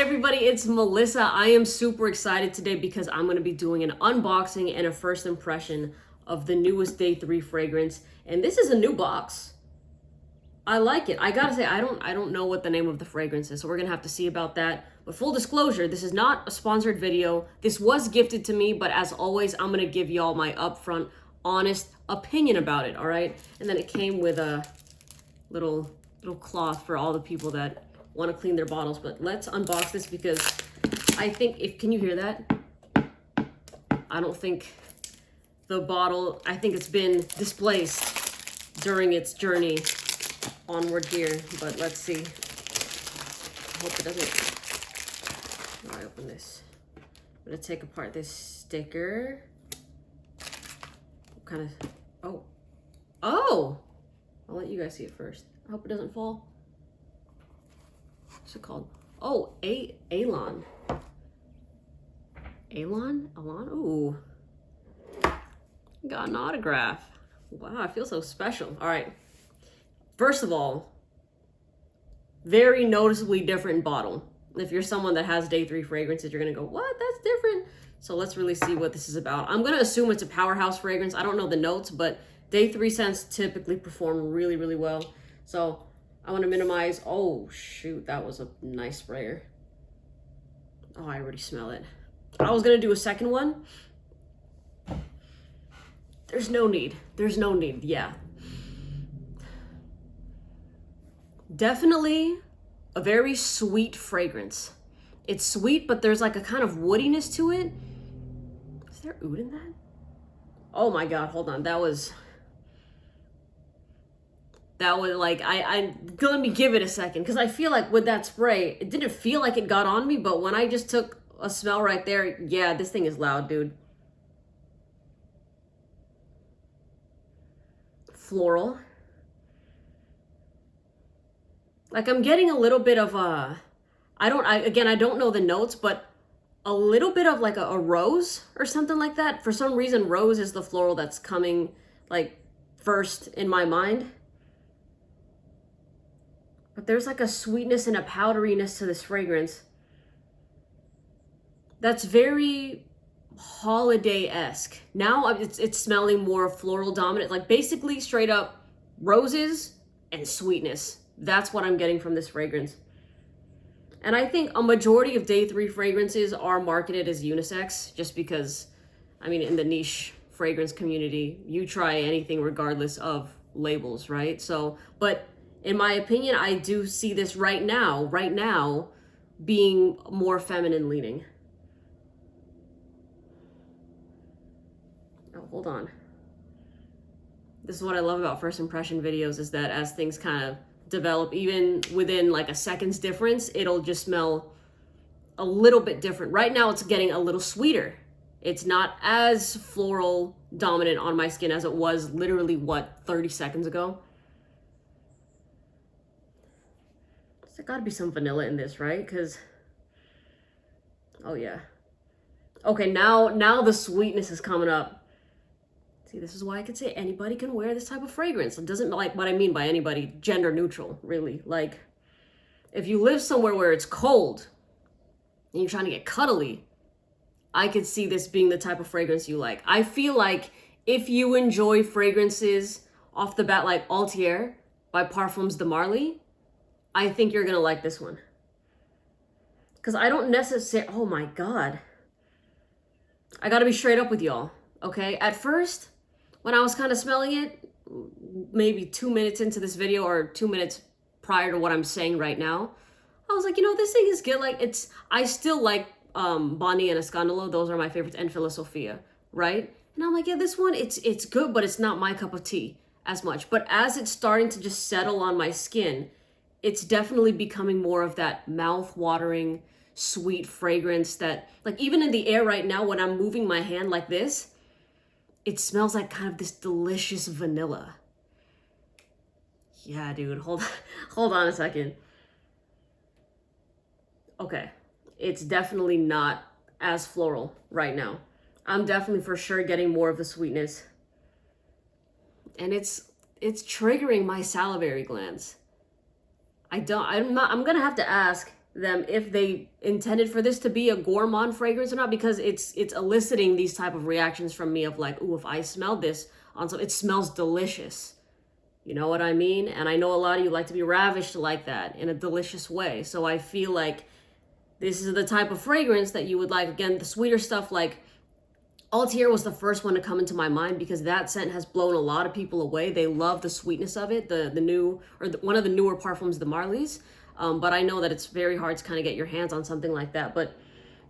everybody, it's Melissa. I am super excited today because I'm going to be doing an unboxing and a first impression of the newest Day 3 fragrance. And this is a new box. I like it. I gotta say, I don't know what the name of the fragrance is, so we're gonna have to see about that. But full disclosure, this is not a sponsored video. This was gifted to me, but as always, I'm gonna give y'all my upfront, honest opinion about it, all right? And then it came with a little cloth for all the people that want to clean their bottles. But let's unbox this because I think, can you hear that? I don't think the bottle, I think it's been displaced during its journey onward here, but let's see. I hope it doesn't. All right, open this. I'm gonna take apart this sticker. Kind of, oh! I'll let you guys see it first. I hope it doesn't fall. What's it called? Oh, Alon. Alon? Ooh. Got an autograph. Wow, I feel so special. All right. First of all, very noticeably different bottle. If you're someone that has Day 3 fragrances, you're gonna go, what? That's different. So let's really see what this is about. I'm gonna assume it's a powerhouse fragrance. I don't know the notes, but Day 3 scents typically perform really, really well. So I want to minimize. Oh shoot, that was a nice sprayer. Oh, I already smell it. I was gonna do a second one. There's no need. Yeah. Definitely a very sweet fragrance. It's sweet, but there's like a kind of woodiness to it. Is there oud in that? Oh my God, hold on. That was like, let me give it a second. Cause I feel like with that spray, it didn't feel like it got on me, but when I just took a smell right there, yeah, this thing is loud, dude. Floral. Like I'm getting a little bit of I don't know the notes, but a little bit of like a rose or something like that. For some reason, rose is the floral that's coming like first in my mind. But there's like a sweetness and a powderiness to this fragrance that's very holiday-esque. Now it's smelling more floral dominant, like basically straight up roses and sweetness. That's what I'm getting from this fragrance. And I think a majority of Day 3 fragrances are marketed as unisex just because, I mean, in the niche fragrance community, you try anything regardless of labels, right? So, but in my opinion, I do see this right now being more feminine leaning. Oh, hold on. This is what I love about first impression videos, is that as things kind of develop, even within like a second's difference, it'll just smell a little bit different. Right now it's getting a little sweeter. It's not as floral dominant on my skin as it was literally, what, 30 seconds ago? There's gotta be some vanilla in this, right? Because, oh yeah. Okay, now the sweetness is coming up. See, this is why I could say anybody can wear this type of fragrance. It doesn't, like, what I mean by anybody, gender neutral, really. Like, if you live somewhere where it's cold and you're trying to get cuddly, I could see this being the type of fragrance you like. I feel like if you enjoy fragrances off the bat, like Altier by Parfums de Marly, I think you're gonna like this one. Because I don't necessarily, oh my God. I gotta be straight up with y'all, okay? At first, when I was kind of smelling it, maybe 2 minutes into this video or 2 minutes prior to what I'm saying right now, I was like, you know, this thing is good. Like, I still like Bondi and Escandalo. Those are my favorites, and Philosophia, right? And I'm like, yeah, this one, it's good, but it's not my cup of tea as much. But as it's starting to just settle on my skin, it's definitely becoming more of that mouth-watering, sweet fragrance that, like, even in the air right now, when I'm moving my hand like this, it smells like kind of this delicious vanilla. Yeah, dude, hold on a second. Okay, it's definitely not as floral right now. I'm definitely for sure getting more of the sweetness. And it's triggering my salivary glands. I'm gonna have to ask them if they intended for this to be a gourmand fragrance or not, because it's eliciting these type of reactions from me of like, ooh, if I smelled this on some, it smells delicious. You know what I mean? And I know a lot of you like to be ravished like that in a delicious way. So I feel like this is the type of fragrance that you would like. Again, the sweeter stuff like Altier was the first one to come into my mind because that scent has blown a lot of people away. They love the sweetness of it, the new, or one of the newer parfums, the Marlies. But I know that it's very hard to kind of get your hands on something like that. But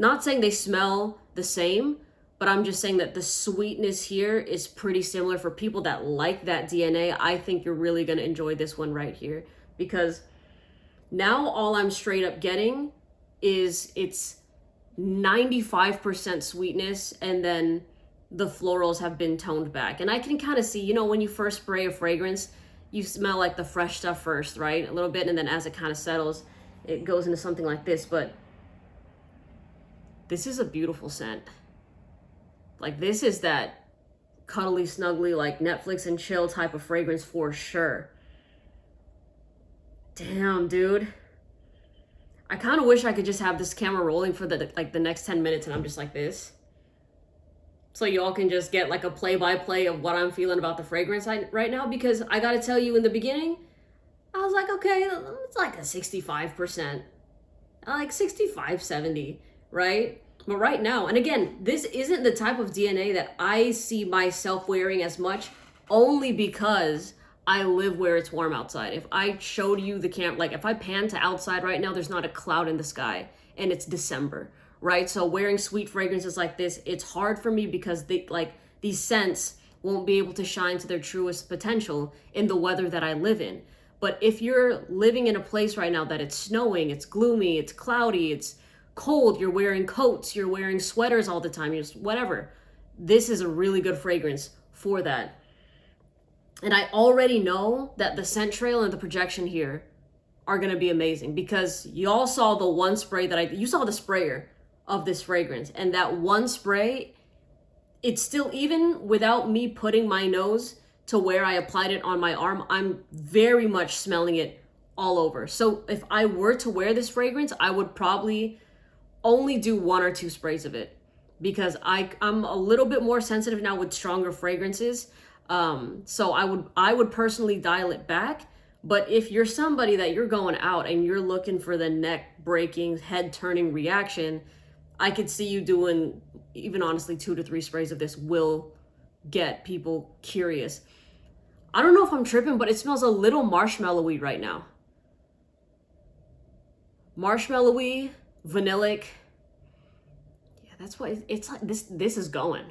not saying they smell the same, but I'm just saying that the sweetness here is pretty similar. For people that like that DNA, I think you're really going to enjoy this one right here. Because now all I'm straight up getting is it's 95% sweetness, and then the florals have been toned back. And I can kind of see, you know, when you first spray a fragrance, you smell like the fresh stuff first, right? A little bit, and then as it kind of settles, it goes into something like this. But this is a beautiful scent. Like, this is that cuddly, snuggly, like Netflix and chill type of fragrance for sure. Damn, dude. I kind of wish I could just have this camera rolling for the next 10 minutes and I'm just like this. So y'all can just get like a play-by-play of what I'm feeling about the fragrance right now. Because I gotta tell you, in the beginning, I was like, okay, it's like a 65%. Like 65, 70, right? But right now, and again, this isn't the type of DNA that I see myself wearing as much, only because I live where it's warm outside. If I showed you the camp, like if I pan to outside right now, there's not a cloud in the sky and it's December, right? So wearing sweet fragrances like this, it's hard for me because these scents won't be able to shine to their truest potential in the weather that I live in. But if you're living in a place right now that it's snowing, it's gloomy, it's cloudy, it's cold, you're wearing coats, you're wearing sweaters all the time, you're just whatever. This is a really good fragrance for that. And I already know that the scent trail and the projection here are going to be amazing, because y'all saw the one spray that you saw the sprayer of this fragrance, and that one spray, it's still, even without me putting my nose to where I applied it on my arm, I'm very much smelling it all over. So if I were to wear this fragrance, I would probably only do 1 or 2 sprays of it, because I'm a little bit more sensitive now with stronger fragrances. So I would personally dial it back. But if you're somebody that you're going out and you're looking for the neck breaking, head turning reaction, I could see you doing, even honestly, 2 to 3 sprays of this will get people curious. I don't know if I'm tripping, but it smells a little marshmallowy right now. Marshmallowy, vanillic. Yeah, that's what it's like. This is going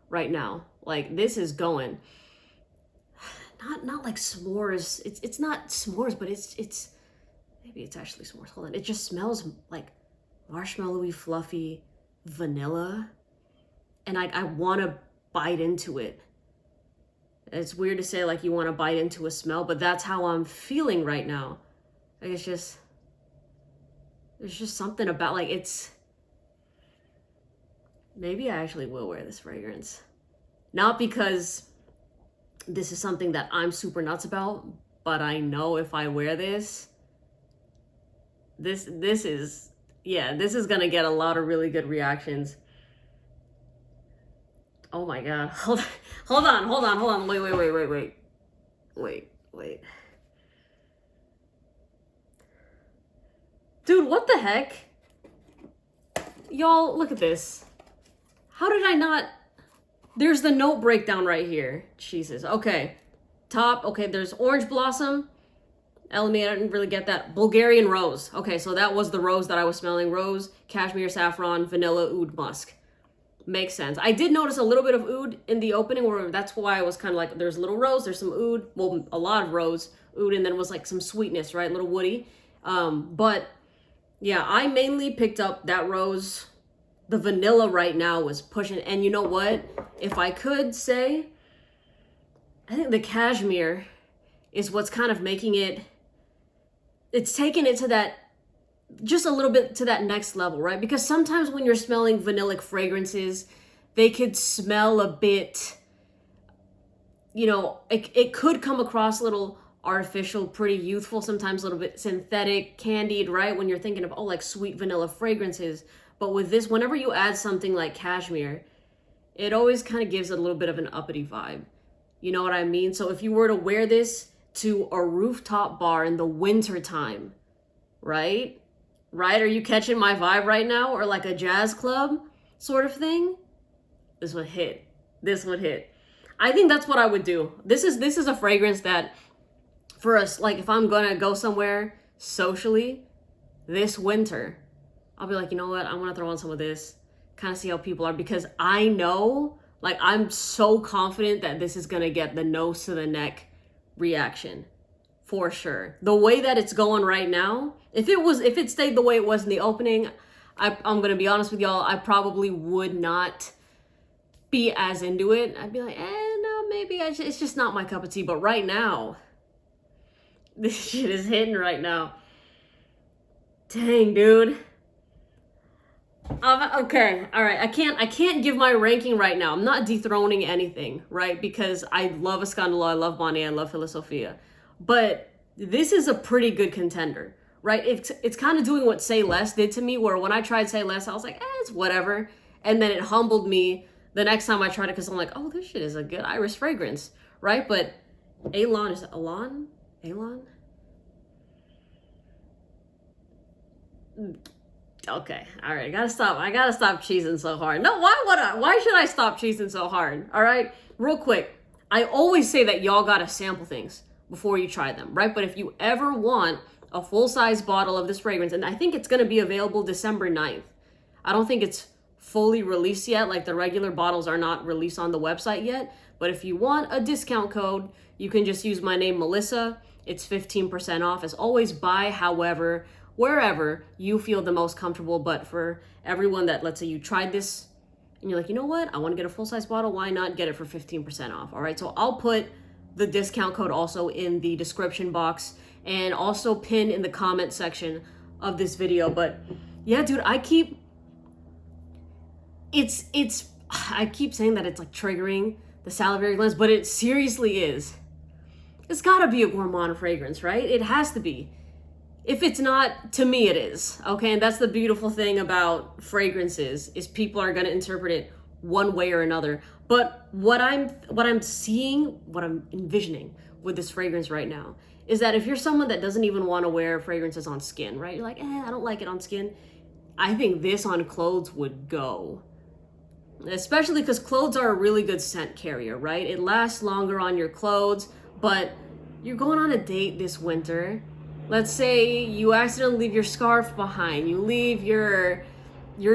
right now. Like, this is going. Not like s'mores. It's not s'mores, but it's maybe it's actually s'mores. Hold on. It just smells like marshmallowy, fluffy vanilla. And I want to bite into it. It's weird to say like you want to bite into a smell, but that's how I'm feeling right now. Like, it's just, there's just something about, like, it's, maybe I actually will wear this fragrance. Not because this is something that I'm super nuts about, but I know if I wear this is, yeah, this is gonna get a lot of really good reactions. Oh my God, hold on, wait. Dude, what the heck? Y'all, look at this. How did I not? There's the note breakdown right here. Jesus. Okay. Top. Okay, there's Orange Blossom. Elemi, I didn't really get that. Bulgarian Rose. Okay, so that was the rose that I was smelling. Rose, Cashmere, Saffron, Vanilla, Oud, Musk. Makes sense. I did notice a little bit of Oud in the opening, where that's why I was kind of like, there's a little rose, there's some Oud. Well, a lot of rose, Oud, and then was like some sweetness, right? A little woody. But yeah, I mainly picked up that rose. The vanilla right now was pushing. And you know what? If I could say, I think the cashmere is what's kind of making it, it's taking it to that, just a little bit to that next level, right? Because sometimes when you're smelling vanillic fragrances, they could smell a bit, you know, it could come across a little artificial, pretty youthful, sometimes a little bit synthetic, candied, right? When you're thinking of, oh, like sweet vanilla fragrances. But with this, whenever you add something like cashmere, it always kind of gives a little bit of an uppity vibe. You know what I mean? So if you were to wear this to a rooftop bar in the winter time, right? Right? Are you catching my vibe right now? Or like a jazz club sort of thing? This would hit. This would hit. I think that's what I would do. This is a fragrance that for us, like if I'm gonna go somewhere socially this winter, I'll be like, you know what? I want to throw on some of this, kind of see how people are, because I know, like I'm so confident that this is gonna get the nose to the neck reaction for sure. The way that it's going right now, if it stayed the way it was in the opening, I'm gonna be honest with y'all, I probably would not be as into it. I'd be like, no, maybe it's just not my cup of tea. But right now, this shit is hitting right now. Dang, dude. Okay, all right. I can't give my ranking right now. I'm not dethroning anything, right? Because I love Escandalo, I love Bonnie, I love Philosophia. But this is a pretty good contender, right? It's kind of doing what Say Less did to me, where when I tried Say Less, I was like, it's whatever. And then it humbled me the next time I tried it, because I'm like, oh, this shit is a good iris fragrance, right? But Elan, is it Elan? Elan? Okay, all right, I gotta stop cheesing so hard. No, why should I stop cheesing so hard? All right, real quick, I always say that y'all gotta sample things before you try them, right? But if you ever want a full-size bottle of this fragrance, and I think it's gonna be available December 9th. I don't think it's fully released yet, like the regular bottles are not released on the website yet, but if you want a discount code, you can just use my name, Melissa. It's 15% off. As always, buy however, wherever you feel the most comfortable. But for everyone that, let's say you tried this and you're like, you know what, I want to get a full-size bottle, why not get it for 15% off? All right, so I'll put the discount code also in the description box and also pinned in the comment section of this video. But yeah, dude, I keep saying that it's like triggering the salivary glands, but it seriously is. It's gotta be a gourmand fragrance, right? It has to be. If it's not, to me it is, okay? And that's the beautiful thing about fragrances, is people are gonna interpret it one way or another. But what I'm seeing, what I'm envisioning with this fragrance right now, is that if you're someone that doesn't even wanna wear fragrances on skin, right? You're like, I don't like it on skin. I think this on clothes would go. Especially because clothes are a really good scent carrier, right? It lasts longer on your clothes, but you're going on a date this winter. Let's say you accidentally leave your scarf behind, you leave your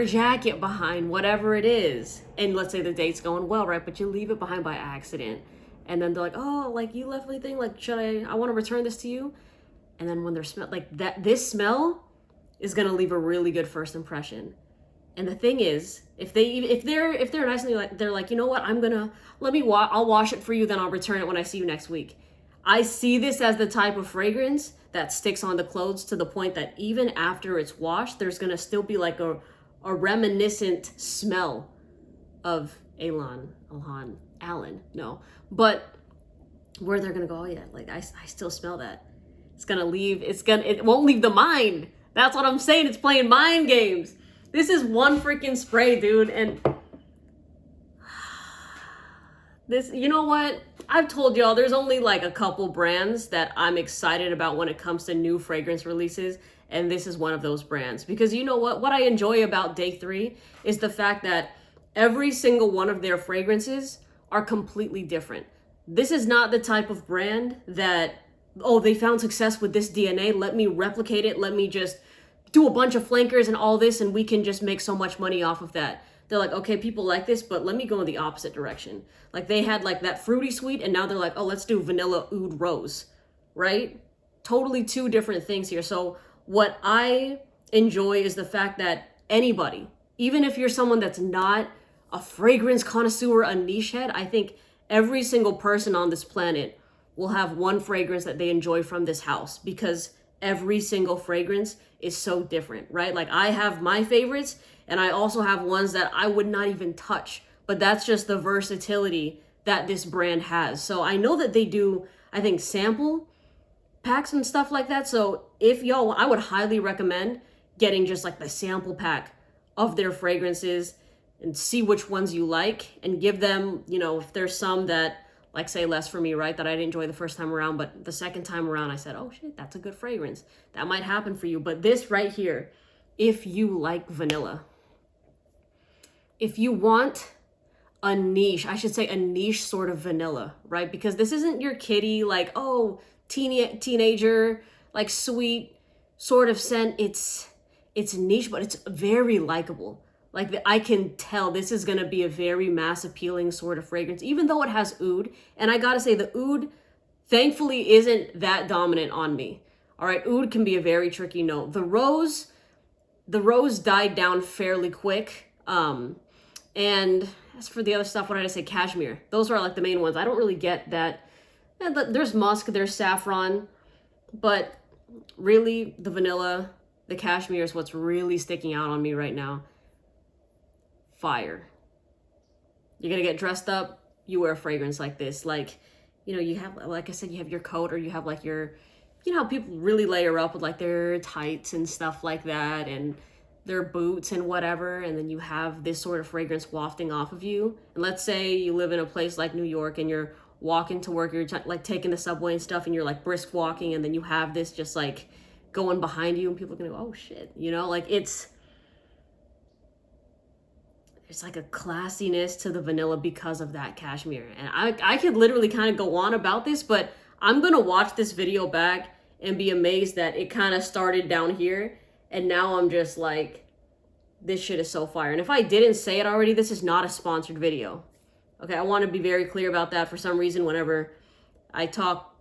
jacket behind, whatever it is. And let's say the date's going well, right? But you leave it behind by accident. And then they're like, oh, like you left anything? Like, I want to return this to you? And then when they're this smell is gonna leave a really good first impression. And the thing is, if they're nice and they're like, you know what, I'll wash it for you, then I'll return it when I see you next week. I see this as the type of fragrance that sticks on the clothes to the point that even after it's washed, there's gonna still be like a reminiscent smell of Allen, but where they're gonna go, oh yeah, like I still smell that. It won't leave the mind. That's what I'm saying. It's playing mind games. This is one freaking spray, dude. And this, you know what? I've told y'all there's only like a couple brands that I'm excited about when it comes to new fragrance releases. And this is one of those brands. Because you know what? What I enjoy about Day 3 is the fact that every single one of their fragrances are completely different. This is not the type of brand that, oh, they found success with this DNA. Let me replicate it. Let me just do a bunch of flankers and all this, and we can just make so much money off of that. They're like, okay, people like this, but let me go in the opposite direction. Like they had like that fruity sweet, and now they're like, oh, let's do vanilla oud rose, right? Totally two different things here. So what I enjoy is the fact that anybody, even if you're someone that's not a fragrance connoisseur, a niche head, I think every single person on this planet will have one fragrance that they enjoy from this house, because every single fragrance is so different, right? Like I have my favorites, and I also have ones that I would not even touch, but that's just the versatility that this brand has. So I know that they do, I think, sample packs and stuff like that. So if y'all, I would highly recommend getting just like the sample pack of their fragrances and see which ones you like and give them, you know, if there's some that, like say less for me, right, that I didn't enjoy the first time around, but the second time around I said, oh shit, that's a good fragrance. That might happen for you. But this right here, if you like vanilla, if you want a niche, I should say a niche sort of vanilla, right? Because this isn't your kitty, like, oh, teenager, like sweet sort of scent. It's niche, but it's very likable. Like I can tell this is gonna be a very mass appealing sort of fragrance, even though it has oud. And I gotta say the oud, thankfully, isn't that dominant on me. All right, oud can be a very tricky note. The rose died down fairly quick. And as for the other stuff, what did I say? Cashmere. Those are like the main ones. I don't really get that. There's musk, there's saffron, but really the vanilla, the cashmere is what's really sticking out on me right now. Fire. You're gonna get dressed up, you wear a fragrance like this. Like, you know, you have, like I said, you have your coat, or you have like your, you know how people really layer up with like their tights and stuff like that, and their boots and whatever, and then you have this sort of fragrance wafting off of you. And let's say you live in a place like New York and you're walking to work, you're like taking the subway and stuff, and you're like brisk walking, and then you have this just like going behind you, and people are gonna go, oh shit, you know, like it's like a classiness to the vanilla because of that cashmere. And I could literally kind of go on about this, but I'm gonna watch this video back and be amazed that it kind of started down here, and now I'm just like, this shit is so fire. And if I didn't say it already, this is not a sponsored video. Okay, I want to be very clear about that. For some reason, whenever I talk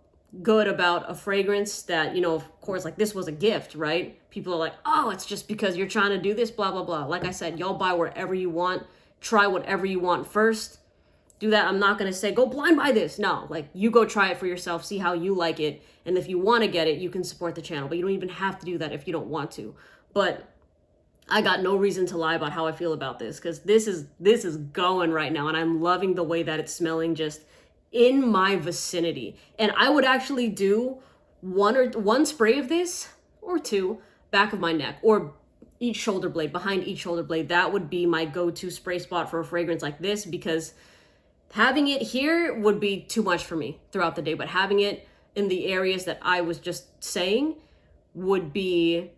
good about a fragrance that, you know, of course, like this was a gift, right? People are like, oh, it's just because you're trying to do this, blah, blah, blah. Like I said, y'all buy wherever you want. Try whatever you want first. Do that. I'm not going to say, go blind buy this. No, like you go try it for yourself, see how you like it. And if you want to get it, you can support the channel. But you don't even have to do that if you don't want to. But I got no reason to lie about how I feel about this, because this is going right now, and I'm loving the way that it's smelling just in my vicinity. And I would actually do one spray of this, or two, back of my neck, or each shoulder blade, behind each shoulder blade. That would be my go-to spray spot for a fragrance like this, because having it here would be too much for me throughout the day, but having it in the areas that I was just saying would be,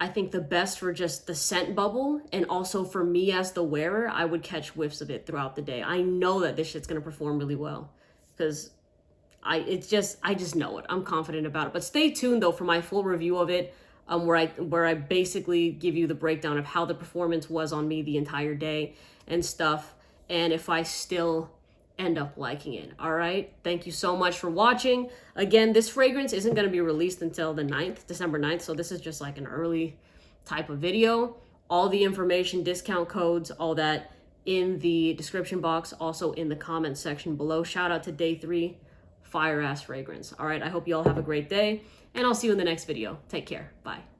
I think, the best for just the scent bubble, and also for me as the wearer. I would catch whiffs of it throughout the day. I know that this shit's gonna perform really well, because I just know it. I'm confident about it. But stay tuned though for my full review of it, where I basically give you the breakdown of how the performance was on me the entire day and stuff, and if I still end up liking it. All right, thank you so much for watching. Again, this fragrance isn't going to be released until the 9th, December 9th, so this is just like an early type of video. All the information, discount codes, all that in the description box, also in the comment section below. Shout out to Day 3, fire ass fragrance. All right, I hope you all have a great day, and I'll see you in the next video. Take care. Bye.